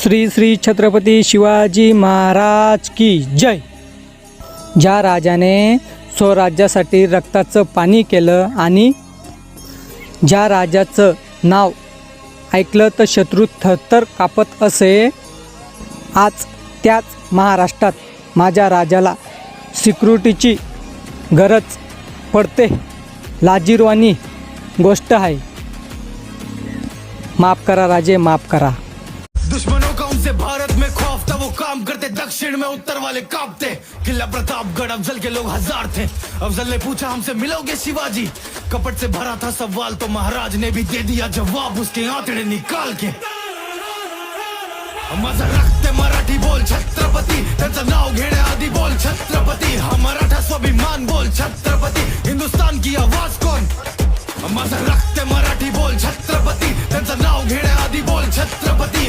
श्री श्री छत्रपती शिवाजी महाराज की जय। ज्या राजाने स्वराज्यासाठी रक्ताचं पाणी केलं आणि ज्या राजाचं नाव ऐकलं तर शत्रू थरथर कापत असे, आज त्याच महाराष्ट्रात माझ्या राजाला सिक्युरिटीची गरज पडते। लाजिरवाणी गोष्ट आहे। माफ़ करा राजे, माफ़ करा। दुश्मनों का उनसे भारत में खौफ था, वो काम करते दक्षिण में उत्तर वाले कांपते। किला प्रतापगढ़ अफजल के लोग हजार थे। अफजल ने पूछा हमसे मिलोगे शिवाजी, कपट से भरा था सवाल तो महाराज ने भी दे दिया जवाब उसके आंतड़े निकाल के। माझा रक्त मराठी बोल छत्रपती, त्यांचं नाव घेण्याआधी बोल छत्रपती। हा मराठा स्वाभिमान बोल छत्रपती, हिंदुस्तान की आवाज कौन। माझा रक्त मराठी बोल छत्रपती, त्यांचं नाव घेण्याआधी बोल छत्रपती।